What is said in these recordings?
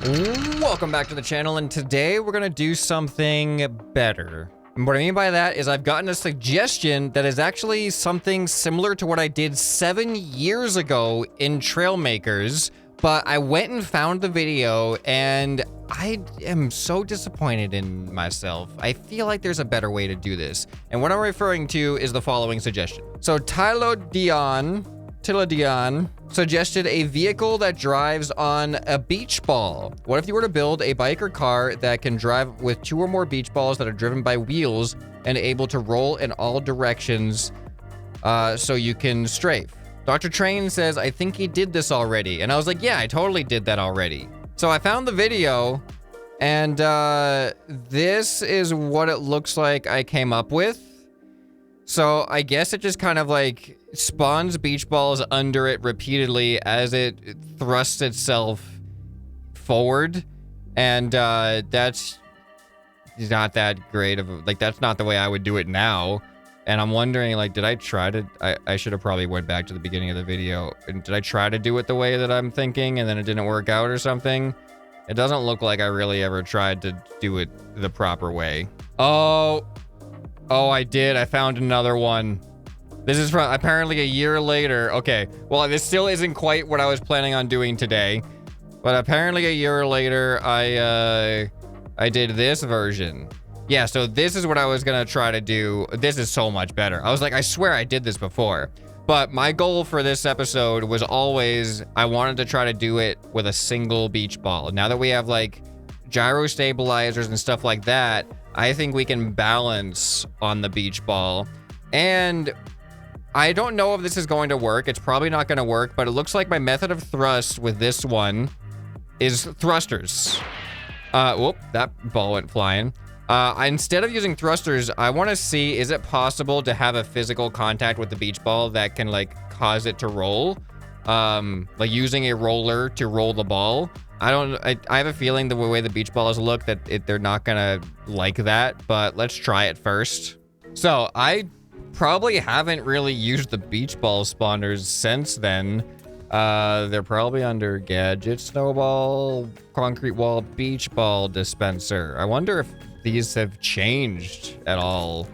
Welcome back to the channel, and today we're gonna do something better. And what I mean by that is I've gotten a suggestion that is actually something similar to what I did 7 years ago in Trailmakers, but I went and found the video and I am so disappointed in myself. I feel like there's a better way to do this. And what I'm referring to is the following suggestion. So Tilodion suggested a vehicle that drives on a beach ball. What if you were to build a bike or car that can drive with 2 or more beach balls that are driven by wheels and able to roll in all directions so you can strafe? Dr. Train says, I think he did this already. And I was like, yeah, I totally did that already. So I found the video, and this is what it looks like I came up with. So I guess it just kind of like spawns beach balls under it repeatedly as it thrusts itself forward. And that's not that great of a, like, that's not the way I would do it now. And I'm wondering, like, did I try to, I should have probably went back to the beginning of the video. And did I try to do it the way that I'm thinking and then it didn't work out or something? It doesn't look like I really ever tried to do it the proper way. Oh, I did. I found another one. This is from apparently a year later. Okay, well, this still isn't quite what I was planning on doing today, but apparently a year later, I did this version. Yeah, so this is what I was gonna try to do. This is so much better. I was like, I swear I did this before, but my goal for this episode was always, I wanted to try to do it with a single beach ball. Now that we have like gyro stabilizers and stuff like that, I think we can balance on the beach ball. And I don't know if this is going to work. It's probably not going to work, but it looks like my method of thrust with this one is thrusters. Whoop, that ball went flying. Instead of using thrusters, I want to see, is it possible to have a physical contact with the beach ball that can like cause it to roll? Like using a roller to roll the ball. I have a feeling the way the beach balls look that they're not gonna like that, but let's try it first. So I probably haven't really used the beach ball spawners since then. They're probably under gadget, snowball, concrete wall, beach ball dispenser. I wonder if these have changed at all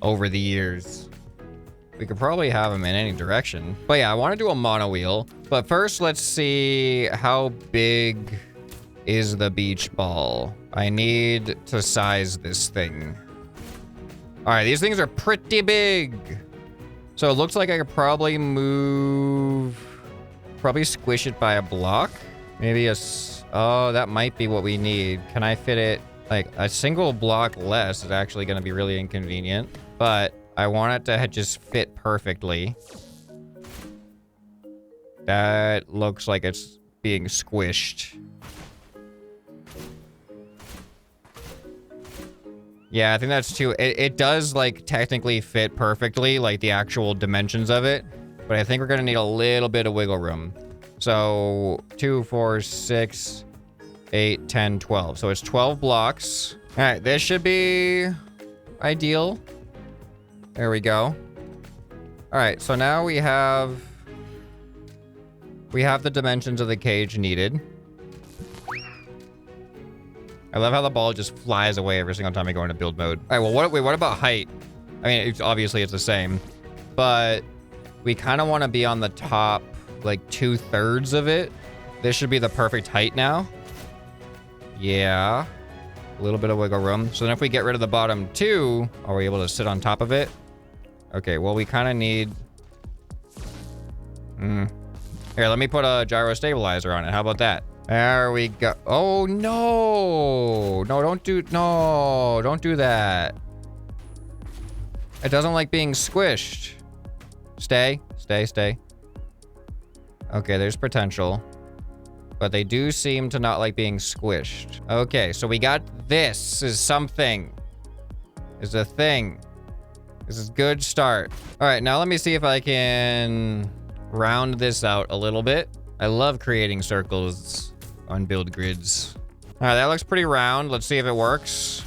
over the years. We could probably have them in any direction. But yeah, I want to do a monowheel. But first, let's see how big is the beach ball. I need to size this thing. All right, these things are pretty big. So it looks like I could probably squish it by a block. Maybe oh, that might be what we need. Can I fit it? Like a single block less is actually going to be really inconvenient, but I want it to just fit perfectly. That looks like it's being squished. Yeah, I think that's too... It does, like, technically fit perfectly, like, the actual dimensions of it. But I think we're going to need a little bit of wiggle room. So, 2, 4, 6, 8, 10, 12. So it's 12 blocks. All right, this should be ideal. There we go. All right, so now we have the dimensions of the cage needed. I love how the ball just flies away every single time I go into build mode. All right, well, what about height? I mean, obviously it's the same, but we kind of want to be on the top, like 2/3 of it. This should be the perfect height now. Yeah, a little bit of wiggle room. So then if we get rid of the bottom 2, are we able to sit on top of it? Okay, well, we kind of need... Here, let me put a gyro stabilizer on it. How about that? There we go. Oh, no. No, don't do that. It doesn't like being squished. Stay. Okay, there's potential. But they do seem to not like being squished. Okay, so we got this is something. Is a thing. This is a good start. All right, now let me see if I can round this out a little bit. I love creating circles on build grids. All right, that looks pretty round. Let's see if it works.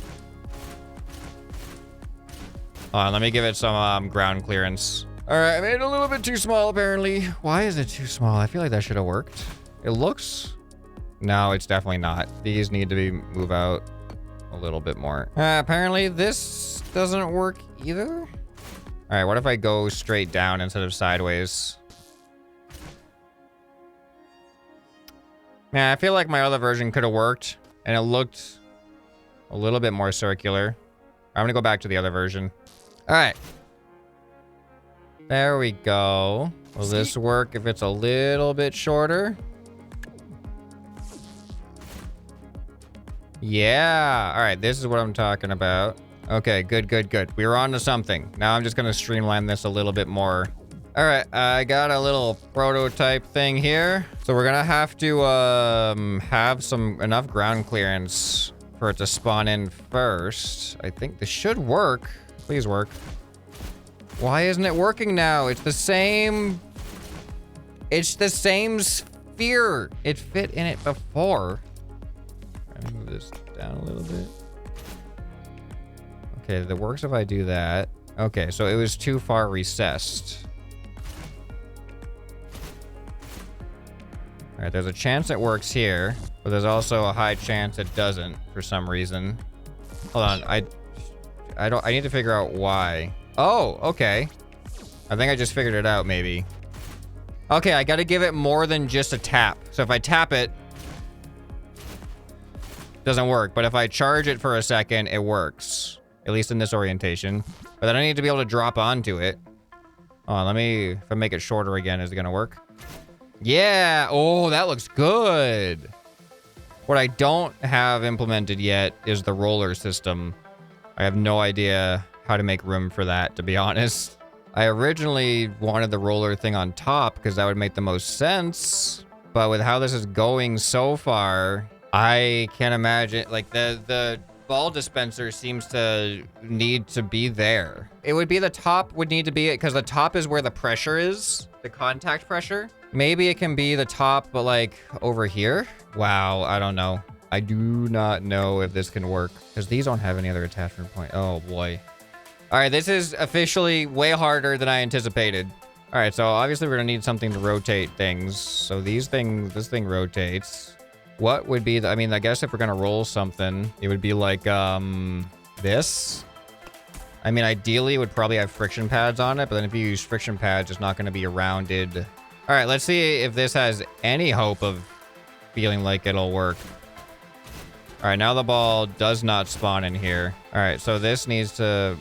Hold on, let me give it some ground clearance. All right, I made it a little bit too small, apparently. Why is it too small? I feel like that should have worked. It looks No, it's definitely not. These need to be move out a little bit more. Apparently this doesn't work either. All right, what if I go straight down instead of sideways? Man, I feel like my other version could have worked, and it looked a little bit more circular. I'm gonna go back to the other version. All right. There we go. Will this work if it's a little bit shorter? Yeah. All right, this is what I'm talking about. Okay, good, good, good. We were on to something. Now I'm just gonna streamline this a little bit more. All right, I got a little prototype thing here. So we're gonna have to have enough ground clearance for it to spawn in first. I think this should work. Please work. Why isn't it working now? It's the same sphere. It fit in it before. I'll move this down a little bit. Okay, that works if I do that. Okay, so it was too far recessed. All right, there's a chance it works here, but there's also a high chance it doesn't for some reason. Hold on, I need to figure out why. Oh, okay. I think I just figured it out, maybe. Okay, I gotta give it more than just a tap. So if I tap it, doesn't work. But if I charge it for a second, it works. At least in this orientation. But then I need to be able to drop onto it. Hold on, if I make it shorter again, is it gonna work? Yeah, oh, that looks good. What I don't have implemented yet is the roller system. I have no idea how to make room for that, to be honest. I originally wanted the roller thing on top because that would make the most sense. But with how this is going so far, I can't imagine, like the ball dispenser seems to need to be there. It would be the top would need to be it because the top is where the pressure is, the contact pressure. Maybe it can be the top, but like over here. Wow, I don't know. I do not know if this can work because these don't have any other attachment point. Oh boy. All right, this is officially way harder than I anticipated. All right, so obviously we're gonna need something to rotate things. So this thing rotates. What would be I mean, I guess if we're gonna roll something, it would be like this. I mean, ideally it would probably have friction pads on it, but then if you use friction pads, it's not gonna be a rounded. All right, let's see if this has any hope of feeling like it'll work. All right, now the ball does not spawn in here. All right, so this needs to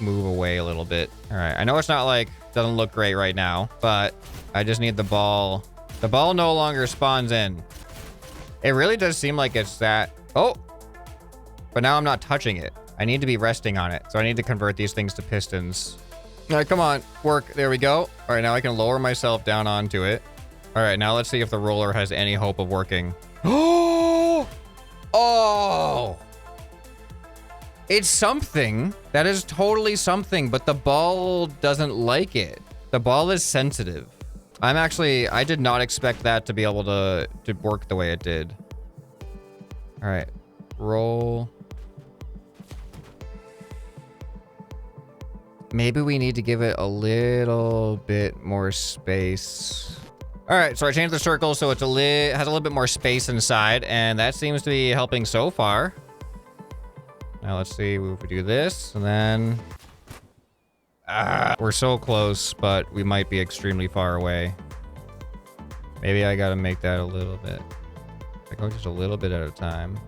move away a little bit. All right, I know it's not like, doesn't look great right now, but I just need the ball. The ball no longer spawns in. It really does seem like it's that. Oh, but now I'm not touching it. I need to be resting on it. So I need to convert these things to pistons. All right, come on, work. There we go. All right, now I can lower myself down onto it. All right, now let's see if the roller has any hope of working. Oh, oh, it's something. That is totally something, but the ball doesn't like it. The ball is sensitive. I did not expect that to be able to work the way it did. All right, roll. Maybe we need to give it a little bit more space. All right, so I changed the circle so it's has a little bit more space inside, and that seems to be helping so far. Now let's see if we do this, and then we're so close, but we might be extremely far away. Maybe I gotta make that a little bit. I go just a little bit at a time.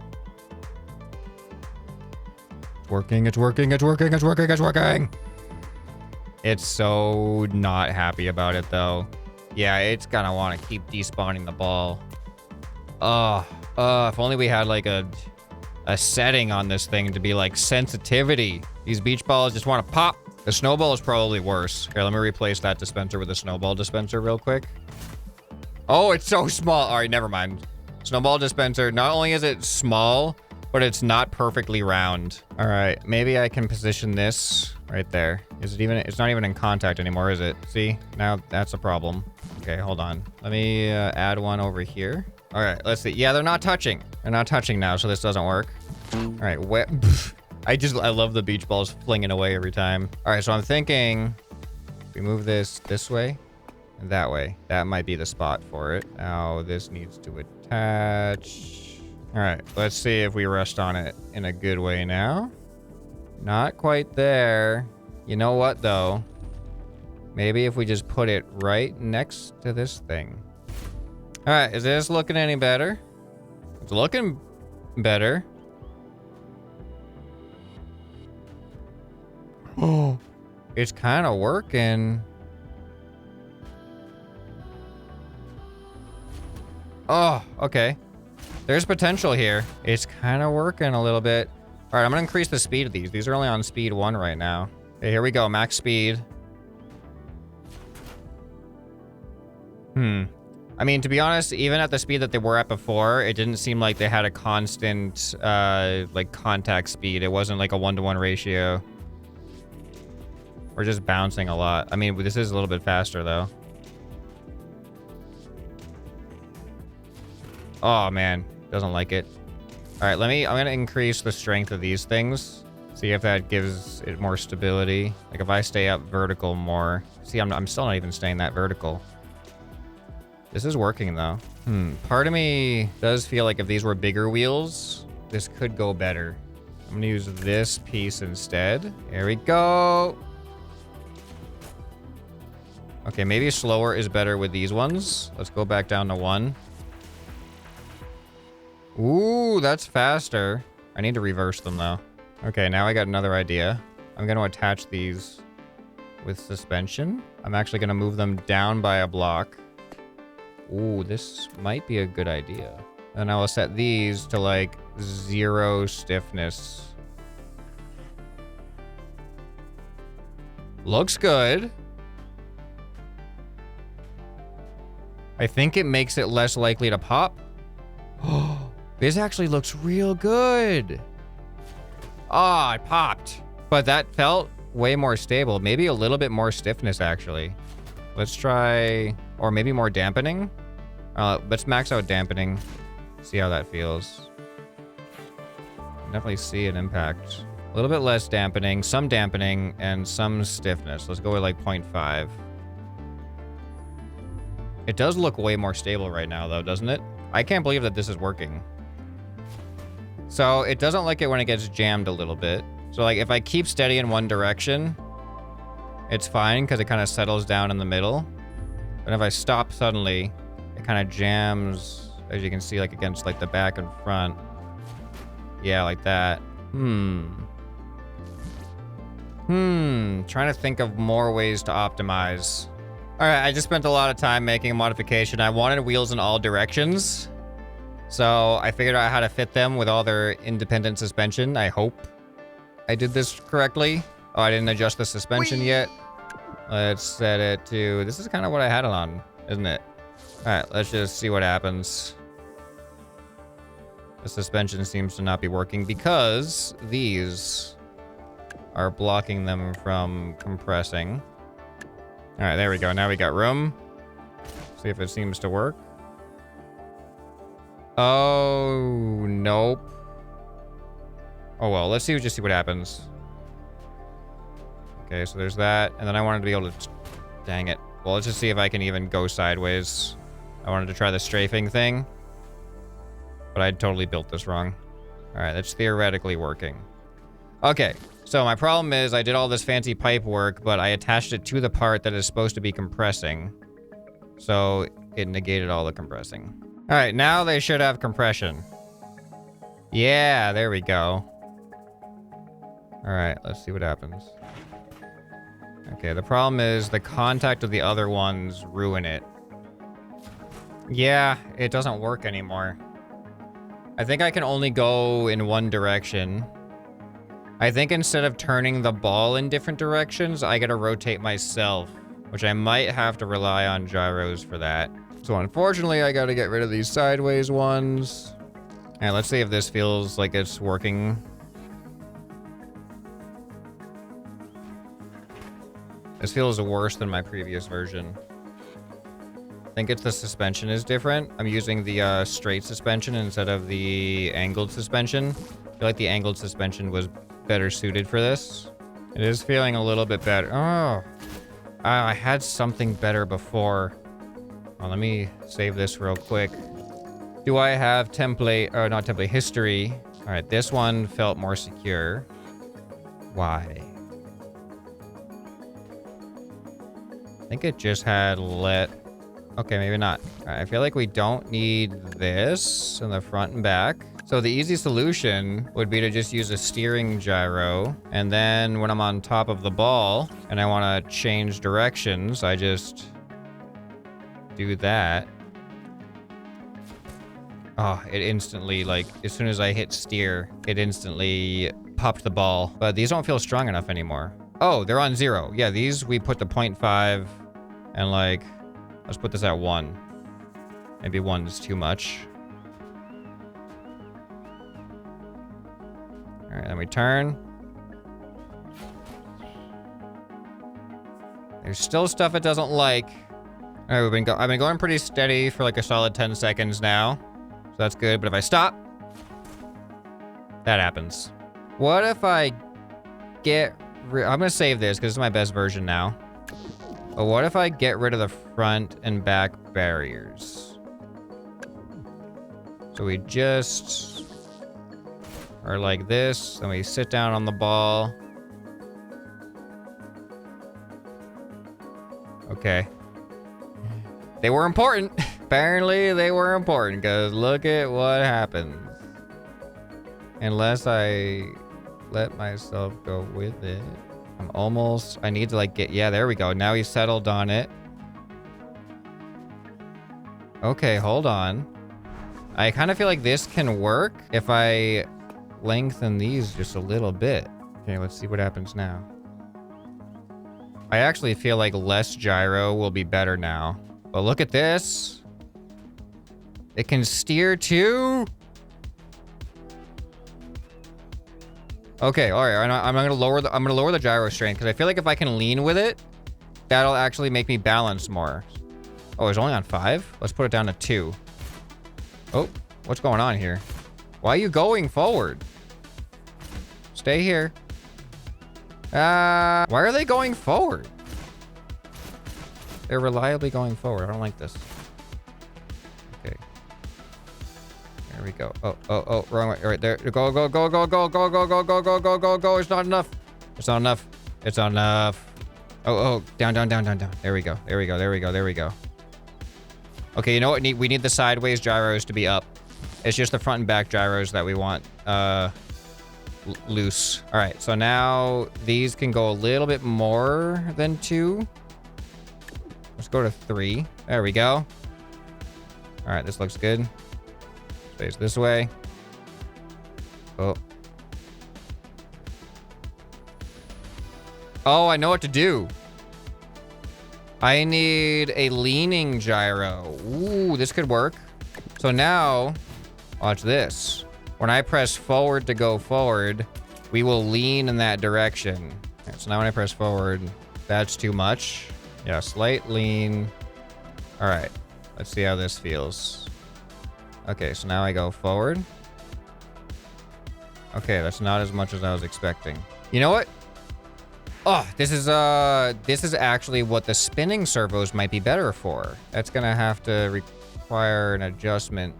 It's working, it's working, it's working, it's working, it's working. It's so not happy about it though. Yeah, it's gonna want to keep despawning the ball. If only we had like a setting on this thing to be like sensitivity. These beach balls just want to pop. The snowball is probably worse. Here, let me replace that dispenser with a snowball dispenser real quick. Oh, it's so small. All right, never mind. Snowball dispenser, not only is it small, but it's not perfectly round. All right, maybe I can position this right there. It's not even in contact anymore, is it? See, now that's a problem. Okay, hold on. Let me add one over here. All right, let's see. Yeah, they're not touching. They're not touching now, so this doesn't work. All right, I love the beach balls flinging away every time. All right, so I'm thinking we move this way. That way. That might be the spot for it. Now this needs to attach. All right, let's see if we rest on it in a good way now. Not quite there. You know what, though? Maybe if we just put it right next to this thing. All right, is this looking any better? It's looking better. Oh, it's kind of working. Oh, okay. There's potential here. It's kind of working a little bit. All right, I'm going to increase the speed of these. These are only on speed 1 right now. Okay, here we go. Max speed. I mean, to be honest, even at the speed that they were at before, it didn't seem like they had a constant, like, contact speed. It wasn't like a 1-to-1 ratio. We're just bouncing a lot. I mean, this is a little bit faster, though. Oh, man. Doesn't like it. All right, I'm going to increase the strength of these things. See if that gives it more stability. Like, if I stay up vertical more. See, I'm still not even staying that vertical. This is working, though. Part of me does feel like if these were bigger wheels, this could go better. I'm going to use this piece instead. Here we go. Okay, maybe slower is better with these ones. Let's go back down to 1. Ooh, that's faster. I need to reverse them, though. Okay, now I got another idea. I'm going to attach these with suspension. I'm actually going to move them down by a block. Ooh, this might be a good idea. And I will set these to, like, 0 stiffness. Looks good. I think it makes it less likely to pop. Oh, this actually looks real good. Ah, it popped. But that felt way more stable. Maybe a little bit more stiffness, actually. Let's try... Or maybe more dampening. Let's max out dampening. See how that feels. Definitely see an impact. A little bit less dampening, and some stiffness. Let's go with like 0.5. It does look way more stable right now, though, doesn't it? I can't believe that this is working. So it doesn't like it when it gets jammed a little bit. So like if I keep steady in one direction, it's fine because it kind of settles down in the middle. But if I stop suddenly, it kind of jams, as you can see, like against like the back and front. Yeah, like that. Trying to think of more ways to optimize. All right, I just spent a lot of time making a modification. I wanted wheels in all directions. So I figured out how to fit them with all their independent suspension. I hope I did this correctly. Oh, I didn't adjust the suspension yet. Let's set it to... This is kind of what I had it on, isn't it? All right, let's just see what happens. The suspension seems to not be working because these are blocking them from compressing. All right, there we go. Now we got room. See if it seems to work. Oh, nope. Oh, well, let's see, just see what happens. Okay, so there's that. And then I wanted to be able to... Dang it. Well, let's just see if I can even go sideways. I wanted to try the strafing thing. But I totally built this wrong. All right, that's theoretically working. Okay, so my problem is I did all this fancy pipe work, but I attached it to the part that is supposed to be compressing. So it negated all the compressing. All right, now they should have compression. Yeah, there we go. All right, let's see what happens. Okay, the problem is the contact of the other ones ruin it. Yeah, it doesn't work anymore. I think I can only go in one direction. I think instead of turning the ball in different directions, I gotta rotate myself, which I might have to rely on gyros for that. So unfortunately, I gotta get rid of these sideways ones. All right, let's see if this feels like it's working. This feels worse than my previous version. I think it's the suspension is different. I'm using the straight suspension instead of the angled suspension. I feel like the angled suspension was better suited for this. It is feeling a little bit better. Oh, I had something better before. Well, let me save this real quick. Do I have template, or not template, history? All right, this one felt more secure. Why? I think it just had okay, maybe not. All right, I feel like we don't need this in the front and back. So the easy solution would be to just use a steering gyro. And then when I'm on top of the ball and I want to change directions, I just do that. Oh, it instantly, like, as soon as I hit steer, it instantly popped the ball. But these don't feel strong enough anymore. Oh, they're on 0. Yeah, these we put to 0.5 and like, let's put this at 1. Maybe 1 is too much. All right, then we turn. There's still stuff it doesn't like. All right, I've been going pretty steady for like a solid 10 seconds now. So that's good, but if I stop, that happens. What if I I'm gonna save this because it's my best version now. But what if I get rid of the front and back barriers? So we just are like this, and we sit down on the ball. Okay. They were important. Apparently they were important, because look at what happens. Unless I let myself go with it. I need to like yeah, there we go. Now he's settled on it. Okay, hold on. I kind of feel like this can work if I lengthen these just a little bit. Okay, let's see what happens now. I actually feel like less gyro will be better now. But look at this. It can steer too. Okay, all right. I'm gonna lower the gyro strength because I feel like if I can lean with it, that'll actually make me balance more. Oh, it's only on 5? Let's put it down to 2. Oh, what's going on here? Why are you going forward? Stay here. Why are they going forward? They're reliably going forward. I don't like this. Okay. There we go. Oh, wrong way. All right, there. Go. It's not enough. It's not enough. It's not enough. Oh, down. There we go. Okay, you know what? We need the sideways gyros to be up. It's just the front and back gyros that we want loose. All right, so now these can go a little bit more than 2. Let's go to 3. There we go. All right, this looks good. Face this way. Oh, I know what to do. I need a leaning gyro. Ooh, this could work. So now, watch this. When I press forward to go forward, we will lean in that direction. Okay, so now when I press forward, that's too much. Yeah, slight lean. All right, let's see how this feels. Okay, so now I go forward. Okay, that's not as much as I was expecting. You know what? Oh, this is actually what the spinning servos might be better for. That's gonna have to require an adjustment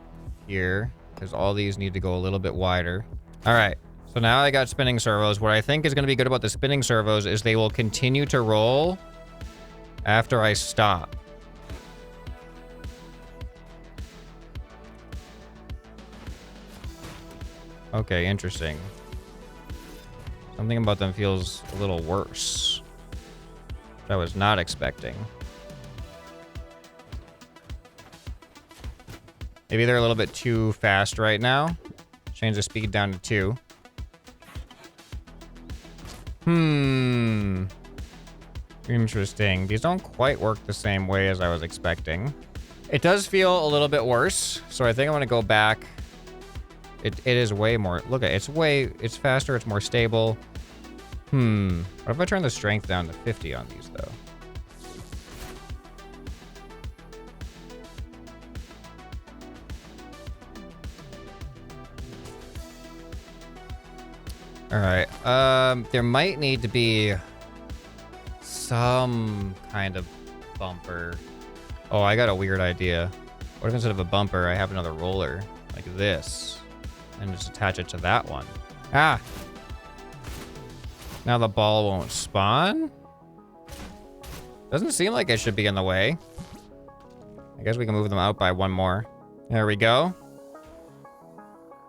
here because all these need to go a little bit wider. All right, so now I got spinning servos. What I think is gonna be good about the spinning servos is they will continue to roll after I stop. Okay, interesting. Something about them feels a little worse, which I was not expecting. Maybe they're a little bit too fast right now. Change the speed down to 2. Interesting. These don't quite work the same way as I was expecting. It does feel a little bit worse, so I think I'm gonna go back. It is way more. Look at it. It's faster. It's more stable. What if I turn the strength down to 50 on these though? All right. There might need to be some kind of bumper. Oh, I got a weird idea. What if instead of a bumper, I have another roller like this and just attach it to that one? Ah! Now the ball won't spawn? Doesn't seem like it should be in the way. I guess we can move them out by one more. There we go.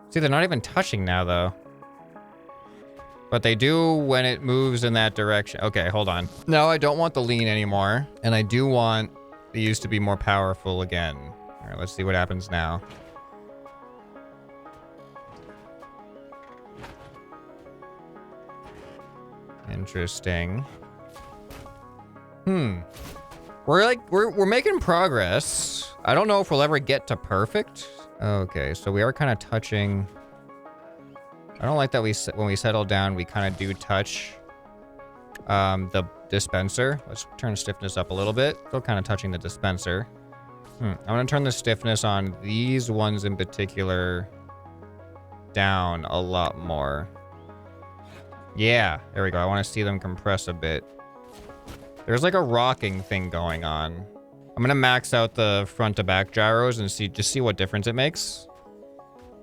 See, they're not even touching now, though. But they do when it moves in that direction. Okay, hold on. No, I don't want the lean anymore. And I do want these to be more powerful again. All right, let's see what happens now. Interesting. We're making progress. I don't know if we'll ever get to perfect. Okay, so we are kind of touching. I don't like that when we settle down, we kind of do touch the dispenser. Let's turn stiffness up a little bit. Still kind of touching the dispenser. I'm gonna turn the stiffness on these ones in particular down a lot more. Yeah, there we go. I want to see them compress a bit. There's like a rocking thing going on. I'm gonna max out the front to back gyros and see what difference it makes.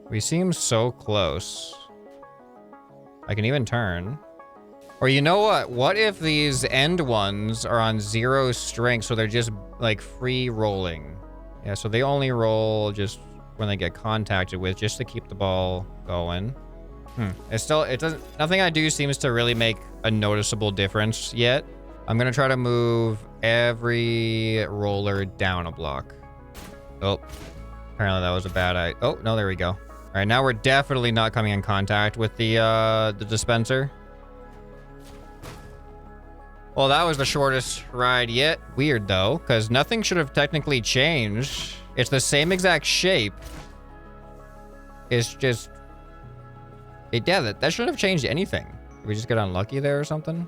We seem so close. I can even turn. Or you know what? What if these end ones are on 0 strength, so they're just like free rolling? Yeah, so they only roll just when they get contacted with, just to keep the ball going. Nothing I do seems to really make a noticeable difference yet. I'm gonna try to move every roller down a block. Oh, apparently that was a bad idea. Oh, no, there we go. All right, now we're definitely not coming in contact with the dispenser. Well, that was the shortest ride yet. Weird though, because nothing should have technically changed. It's the same exact shape. It's just, yeah, that shouldn't have changed anything. Did we just get unlucky there or something?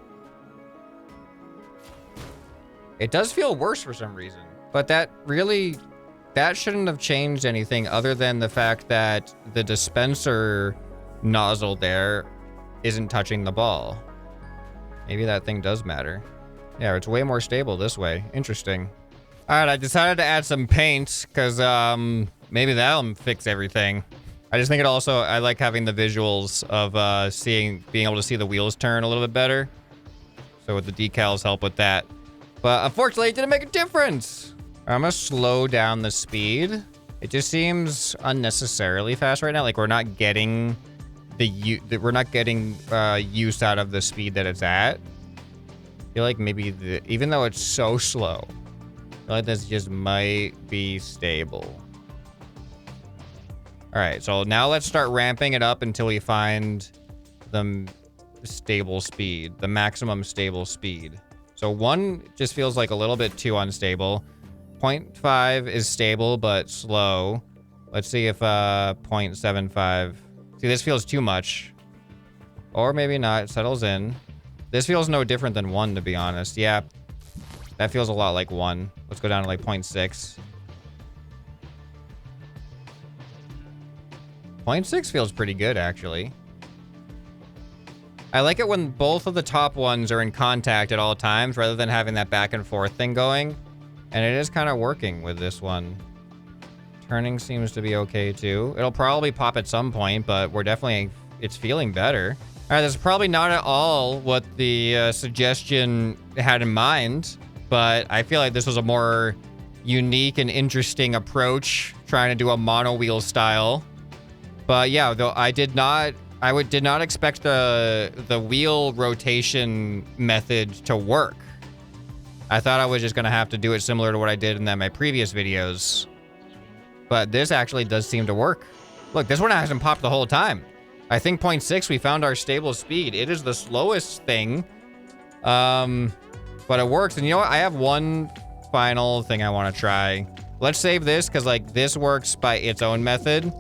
It does feel worse for some reason, but that shouldn't have changed anything other than the fact that the dispenser nozzle there isn't touching the ball. Maybe that thing does matter. Yeah, it's way more stable this way. Interesting. All right, I decided to add some paint because maybe that'll fix everything. I just think I like having the visuals of being able to see the wheels turn a little bit better. So with the decals help with that. But unfortunately, it didn't make a difference. I'm gonna slow down the speed. It just seems unnecessarily fast right now. Like we're not getting use out of the speed that it's at. I feel like maybe even though it's so slow, I feel like this just might be stable. All right, so now let's start ramping it up until we find the stable speed, the maximum stable speed. So 1 just feels like a little bit too unstable. 0.5 is stable, but slow. Let's see if 0.75. See, this feels too much. Or maybe not, it settles in. This feels no different than 1, to be honest. Yeah, that feels a lot like 1. Let's go down to like 0.6. 0.6 feels pretty good, actually. I like it when both of the top ones are in contact at all times rather than having that back and forth thing going. And it is kind of working with this one. Turning seems to be okay too. It'll probably pop at some point, but it's feeling better. All right, that's probably not at all what the suggestion had in mind, but I feel like this was a more unique and interesting approach, trying to do a monowheel style. But yeah, though I did not expect the wheel rotation method to work. I thought I was just gonna have to do it similar to what I did in my previous videos. But this actually does seem to work. Look, this one hasn't popped the whole time. I think 0.6, we found our stable speed. It is the slowest thing. But it works. And you know what? I have one final thing I want to try. Let's save this because like this works by its own method.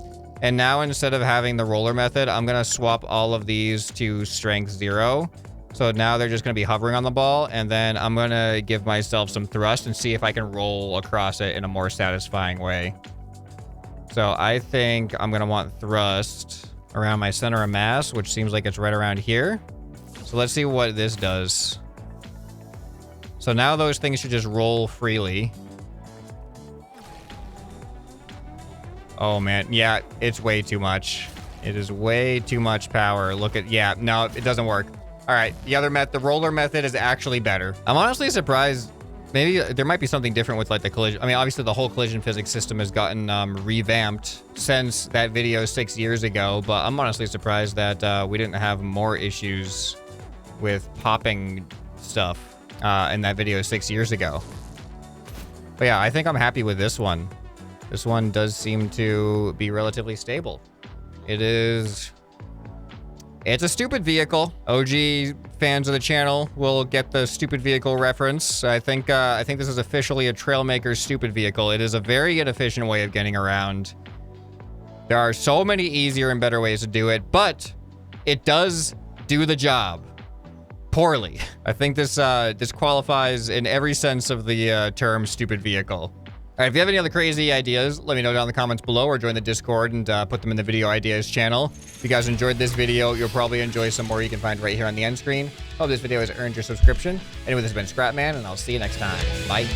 And now instead of having the roller method, I'm going to swap all of these to strength 0. So now they're just going to be hovering on the ball. And then I'm going to give myself some thrust and see if I can roll across it in a more satisfying way. So I think I'm going to want thrust around my center of mass, which seems like it's right around here. So let's see what this does. So now those things should just roll freely. Oh, man. Yeah, it's way too much. It is way too much power. Look at... Yeah, no, it doesn't work. All right, the roller method is actually better. I'm honestly surprised. Maybe there might be something different with like the collision. I mean, obviously the whole collision physics system has gotten revamped since that video 6 years ago, but I'm honestly surprised that we didn't have more issues with popping stuff in that video 6 years ago. But yeah, I think I'm happy with this one. This one does seem to be relatively stable. It's a stupid vehicle. OG fans of the channel will get the stupid vehicle reference. I think this is officially a Trailmakers stupid vehicle. It is a very inefficient way of getting around. There are so many easier and better ways to do it, but it does do the job poorly. I think this qualifies in every sense of the term stupid vehicle. All right, if you have any other crazy ideas, let me know down in the comments below or join the Discord and put them in the video ideas channel. If you guys enjoyed this video, you'll probably enjoy some more you can find right here on the end screen. Hope this video has earned your subscription. Anyway, this has been ScrapMan, and I'll see you next time. Bye.